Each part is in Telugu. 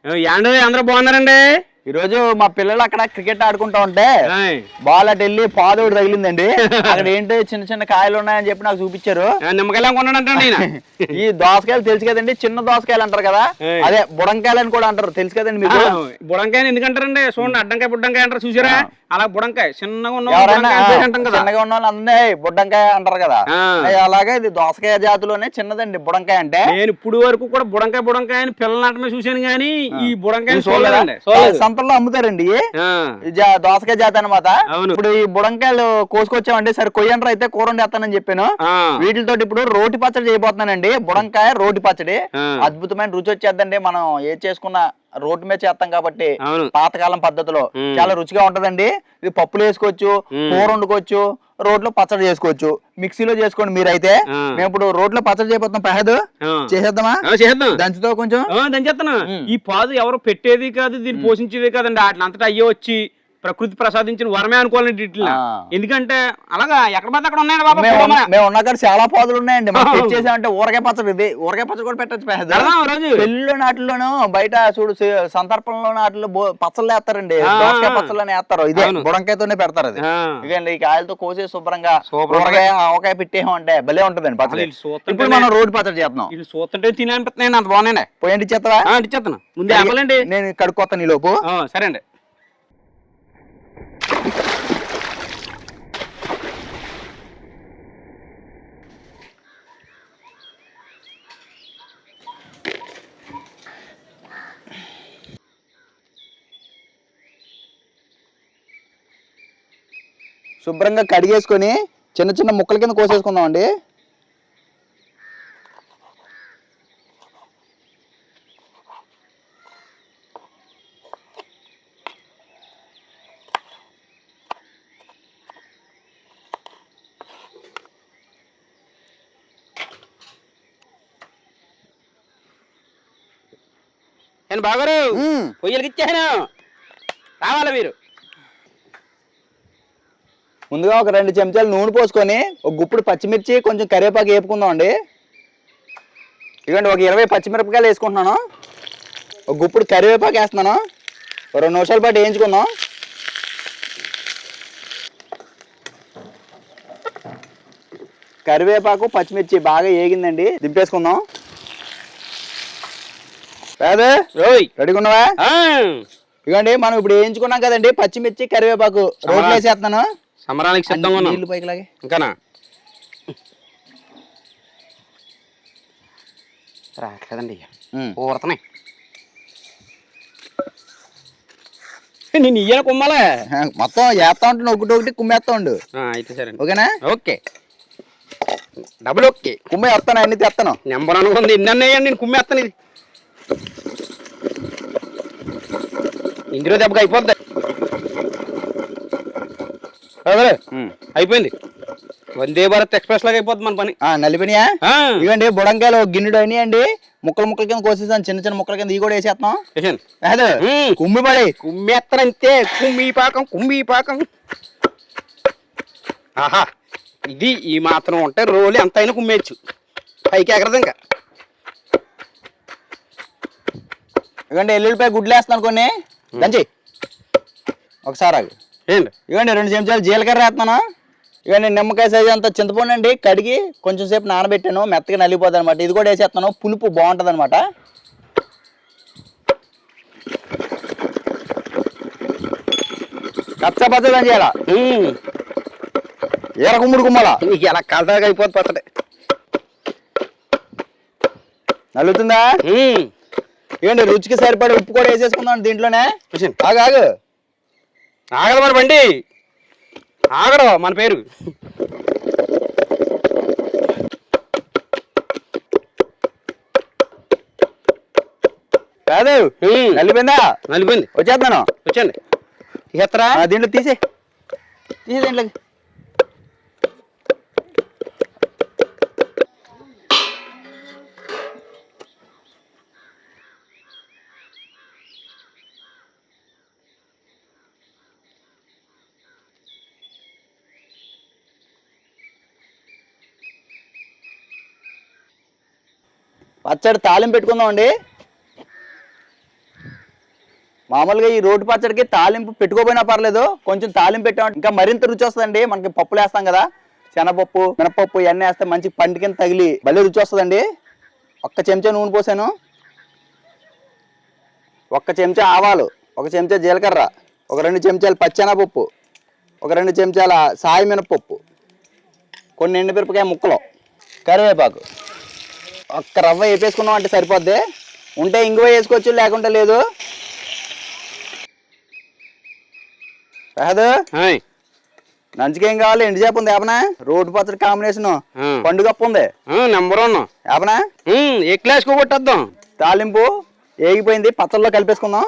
యాండి అందరూ బాగున్నారండి. ఈ రోజు మా పిల్లలు అక్కడ క్రికెట్ ఆడుకుంటా ఉంటే బాల్ అటు వెళ్ళి పాదోడు తగిలిందండి. అక్కడ ఏంటి చిన్న చిన్న కాయలు ఉన్నాయని చెప్పి నాకు చూపించారు. నిమ్మకాయలు కొన్నాడంటే ఈ దోసకాయలు తెలుసు కదండి, చిన్న దోసకాయలు అంటారు కదా, అదే బుడంకాయలు అని కూడా అంటారు, తెలుసు కదండి మీకు. బుడంకాయని ఎందుకంటారండి? చూడండి, అడ్డంకాయ బుడ్డంకాయ అంటారు, చూసారా? అలా బుడంకాయ చిన్నగా ఉన్న చిన్నగా ఉన్న వాళ్ళు అందరే బుడ్డంకాయ అంటారు కదా, అలాగే ఇది దోసకాయ జాతిలోనే చిన్నదండి బుడంకాయ అంటే. నేను ఇప్పుడు వరకు కూడా బుడంకాయ అని పిల్లల నాటమే చూశాను కానీ ఈ బుడంకాయ సంతల్లో అమ్ముతారండి. దోసకాయ జాతి అనమాట. ఇప్పుడు ఈ బుడంకాయలు కోసుకొచ్చామండి. సరే కొయ్యండ్ర అయితే కూర వండేస్తానని చెప్పాను. వీటితో ఇప్పుడు రోటి పచ్చడి చేయబోతున్నానండి. బుడంకాయ రోటి పచ్చడి అద్భుతమైన రుచి వచ్చేద్దండి. మనం ఏ చేసుకున్న రోడ్డు మీద చేస్తాం కాబట్టి పాతకాలం పద్ధతిలో చాలా రుచిగా ఉంటదండి. ఇది పప్పులు వేసుకోవచ్చు, కూర వండుకోవచ్చు, రోడ్లో పచ్చడి చేసుకోవచ్చు, మిక్సీలో చేసుకోండి మీరైతే. మేము ఇప్పుడు రోడ్లో పచ్చడి చేయబోతున్నాం. పహద్ చేసేద్దామా? దంచుతో కొంచెం దంచేస్తాను. ఈ పాదు ఎవరు పెట్టేది కాదు, దీన్ని పోషించేది కాదండి. వాటిని అంతటా అయ్యే వచ్చి ప్రకృతి ప్రసాదించిన వరమే అనుకోవాలండి ఇట్లా. ఎందుకంటే అలాగా ఎక్కడ పడితే అక్కడ ఉన్నాయండి బాబా. మేము ఉన్న కాడ చాలా పాదులు ఉన్నాయండి. చేసామంటే ఊరగాయ పచ్చడి, ఇది ఊరగాయ పచ్చడి కూడా పెట్టచ్చు. పెళ్ళిలో నాటిలోను బయట చూడు సందర్భంలో నాటిలో పచ్చళ్ళు వేస్తారండి, దోసకాయ పచ్చళ్ళని వేస్తారు. ఇదే బుడంకాయతోనే పెడతారు. అది ఇదండి ఈ కాయలతో కోసి శుభ్రంగా ఊరగాయ ఆవకాయ పెట్టేమంటే భలే ఉంటదండి పచ్చడి. ఇప్పుడు మనం రోడ్డు పచ్చడి చేస్తున్నాం. ఇది చూస్తుంటే తినాలనిపిస్తున్నాయి, అంత బాగున్నాయి. పోయండి ఇచ్చేస్తావా? ఇచ్చేస్తాను. ముందే అవ్వాలండి, నేను కడుక్కోతాను ఈ లోపు. సరే అండి. శుభ్రంగా కడిగేసుకొని చిన్న చిన్న ముక్కల కింద కోసేసుకుందాం అండి. బాగారు పొయ్యలకి ఇచ్చాను, రావాలా మీరు? ముందుగా ఒక 2 చెంచాలు నూనె పోసుకొని ఒక గుప్పుడు పచ్చిమిర్చి కొంచెం కరివేపాకు వేపుకుందాం అండి. ఇదిగోండి ఒక 20 పచ్చిమిరపకాయలు వేసుకుంటున్నాను. ఒక గుప్పుడు కరివేపాకు వేస్తున్నాను. 2 నిమిషాల పాటు వేయించుకుందాం. కరివేపాకు పచ్చిమిర్చి బాగా వేగిందండి, దింపేసుకుందాం. రెడీగా ఉన్నావా? ఇదిగోండి మనం ఇప్పుడు వేయించుకున్నాం కదండి పచ్చిమిర్చి కరివేపాకు, రోడ్లు వేసేస్తున్నాను. సమరానికి సిద్ధంగా ఉన్నాం. నీళ్ళు పైకి లాగే ఇంకానా రావట్లేదండి, ఊరుతున్నాయి. నేను ఇయ్యన కుమ్మాలే మొత్తం వేస్తా ఉంటు, ఒకటి కుమ్మేస్తా ఉండు. అయితే సరే, ఓకేనా? Okay, double okay. కుమ్మే వస్తాను, అన్ని తెస్తాను. నెంబర్ అనుకుంది ఇన్నయ్యండి, నేను కుమ్మేస్తాను. ఇది ఇందులో దెబ్బకి అయిపోద్ది. అయిపోయింది, వందే భారత్ ఎక్స్ప్రెస్ లాగా అయిపోద్ది మన పని. నలిపినియా? ఇవ్వండి బుడంకాయలు గిన్నెడు అయినాయండి. ముక్కలు ముక్కల కింద కోసేసాను, చిన్న చిన్న ముక్కల కింద ఇవి కూడా వేసేస్తాం. కుమ్మి పడి కుమ్మేస్తానంతే, కుమ్మి పాకం. ఆహా, ఇది ఈ మాత్రం ఉంటే రోలు ఎంత అయినా కుమ్మేయచ్చు, పైకి ఎగరదు ఇంకా. ఇవ్వండి ఎల్లుల్లిపాయ గుడ్లు వేస్తాను కొన్ని, దంచి ఒకసారి ఆగు. ఇవ్వండి 2 చెంచాలు జీలకర్ర వేస్తున్నాను. ఇవ్వండి నిమ్మకాయ సైజు అంత చింతపండు అండి, కడిగి కొంచెం సేపు నానబెట్టాను, మెత్తగా నలిగిపోతుంది అనమాట. ఇది కూడా వేసేస్తాను, పులుపు బాగుంటుంది అనమాట. కచ్చా పచ్చడి చేయాలా, ఎర్ర కుమ్ముడు కుమ్మల నీకు ఎలా కలదాగా అయిపోతుంది పచ్చడి. నలుగుతుందా? ఇవ్వండి రుచికి సరిపడే ఉప్పు కూడా వేసేసుకుందాం దీంట్లోనే. ఆగు ఆగదు మన బండి, ఆగడు మన పేరు. కాదు నలిపోయిందా? నలిపోయింది, వచ్చేస్తాను. వచ్చండి, తీసేస్తారా? దీంట్లో తీసే దీంట్లోకి. పచ్చడి తాలింపు పెట్టుకుందాం అండి. మామూలుగా ఈ రోటి పచ్చడికి తాలింపు పెట్టుకోపోయినా పర్లేదు, కొంచెం తాలింపు పెట్టామంటే ఇంకా మరింత రుచి వస్తుందండి. మనకి పప్పులు వేస్తాం కదా, శనగపప్పు మినపప్పు ఇవన్నీ వేస్తే మంచి పంటి కింద తగిలి భలే రుచి వస్తుందండి. ఒక్క చెంచా నూనె పోసాను, ఒక్క చెంచా ఆవాలు, ఒక చెంచా జీలకర్ర, ఒక 2 చెంచాలు పచ్చెనపప్పు, ఒక 2 చెంచాల సాయి మినపప్పు, కొన్ని ఎండుమిరపకాయ ముక్కలు, కరివేపాకు, ఒక్క రవ్వ వేపేసుకున్నాం అంటే సరిపోద్ది. ఉంటే ఇంగువ వేసుకోవచ్చు, లేకుంటే లేదు. రాదు నంచుకేం కావాలి? ఎండు చేప ఉంది ఏపనా? రోడ్డు పచ్చడి కాంబినేషన్ పండుగప్పు ఉంది నెంబర్ 1 ఏపనా? ఏ క్లాస్ కొట్టేద్దాం. తాలింపు ఏగిపోయింది, పచ్చళ్ళలో కలిపేసుకుందాం.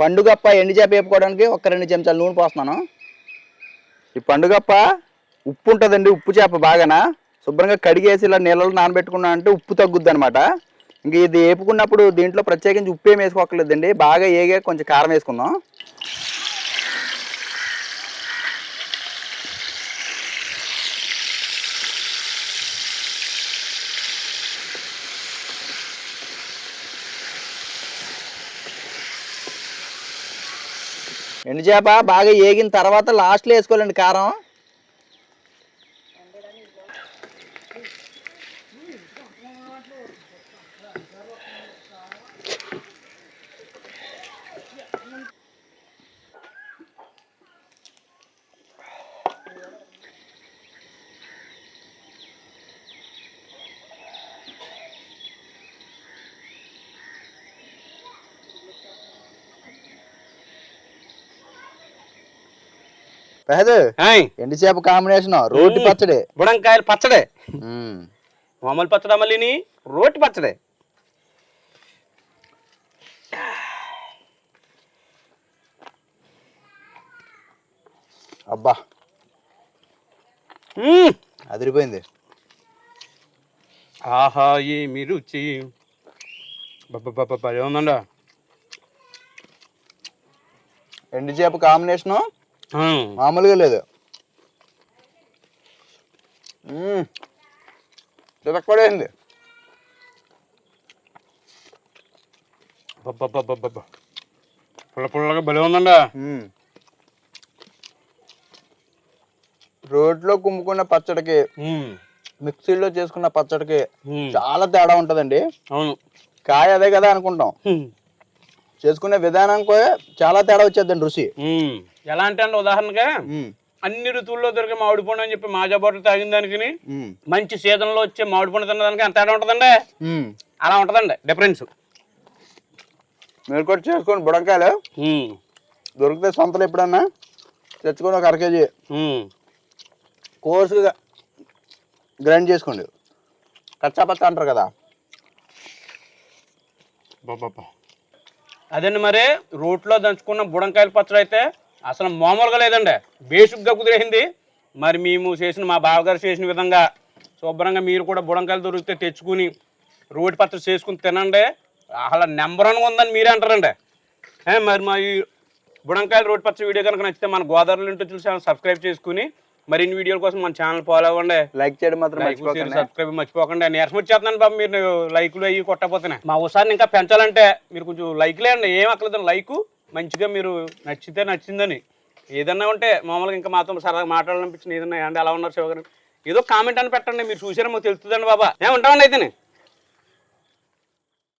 పండుగప్ప ఎండు చేప వేపుకోవడానికి ఒక 2 చెంచాలు నూనె పోస్తున్నాను. ఈ పండుగప్ప ఉప్పు ఉంటుందండి, ఉప్పు చేప బాగానా శుభ్రంగా కడిగేసి ఇలా నీళ్ళలో నానబెట్టుకున్నా అంటే ఉప్పు తగ్గుద్ది అనమాట. ఇంక ఇది వేపుకున్నప్పుడు దీంట్లో ప్రత్యేకించి ఉప్పు ఏమి వేసుకోకర్లేదండి. బాగా ఏగా కొంచెం కారం వేసుకుందాం. ఎండు చేప బాగా ఏగిన తర్వాత లాస్ట్లో వేసుకోవాలండి కారం. ఎండు చేప కాంబినేషన్ రోటి పచ్చడి, బుడంకాయలు పచ్చడే, మామూలు పచ్చడి మళ్ళీ రోటి పచ్చడే. అబ్బా అదిరిపోయింది. ఆహా ఏమి రుచి ఉందండా. ఎండు చేప కాంబినేషను మామూలుగా లేదు. చితక్కడైంది. పుల్ల పుల్లగా భలే ఉందండా. రోడ్లో కుమ్ముకున్న పచ్చడికి మిక్సీలో చేసుకున్న పచ్చడికి చాలా తేడా ఉంటదండి. అవును, కాయ అదే కదా అనుకుంటాం, చేసుకునే విధానానికి చాలా తేడా వచ్చేద్దండి రుచి. ఎలా అంటే ఉదాహరణగా అన్ని ఋతువుల్లో దొరికే మామిడి పండు అని చెప్పి మాజా బాటిల్ తాగిన దానికి మంచి సీజన్ లో వచ్చే మామిడి పండు తినడానికి ఎంత తేడా ఉంటదండి. అలా ఉంటదండి డిఫరెన్స్. మీరు కూడా చేసుకోండి. బుడంకాయలు దొరికితే సొంతలు ఎప్పుడన్నా తెచ్చుకొని ఒక 1/2 కేజీ కోర్సుగా గ్రైండ్ చేసుకోండి. కచ్చా పచ్చ అంటారు కదా. అదండి మరి రోట్లో దంచుకున్న బుడంకాయల పచ్చడి అయితే అసలు మామూలుగా లేదండి, బేసిక్గా కుదిరేసింది. మరి మేము చేసిన మా బావగారు చేసిన విధంగా శుభ్రంగా మీరు కూడా బుడంకాయలు దొరికితే తెచ్చుకుని రోటి పచ్చడి చేసుకుని తినండి. అసలు నెంబర్ 1 ఉందని మీరే అంటారండి. మరి మా ఈ బుడంకాయలు రోటి పచ్చడి వీడియో కనుక నచ్చితే మన గోదావరిలో ఇంటూ చూసి సబ్స్క్రైబ్ చేసుకుని మరిన్ని వీడియోల కోసం మన ఛానల్ ఫాలో అవ్వండి. లైక్ చేయడం మాత్రం సబ్స్క్రైబ్ మర్చిపోకండి. నీరసం వచ్చేస్తున్నాను బాబు, మీరు లైకులు అయ్యి కొట్టకపోతున్నాయి. మా ఒకసారి ఇంకా పెంచాలంటే మీరు కొంచెం లైక్లే అండి, ఏం అక్కర్లేదు. లైకు మంచిగా మీరు నచ్చితే నచ్చిందని ఏదన్నా ఉంటే మామూలుగా ఇంకా మాతో సరదాగా మాట్లాడాలనిపించింది ఏదన్నా అంటే అలా ఉన్నారు శివగారు ఏదో కామెంట్ అని పెట్టండి. మీరు చూసారో మాకు తెలుస్తుందండి బాబా. ఏమంటామండి అయితేనే.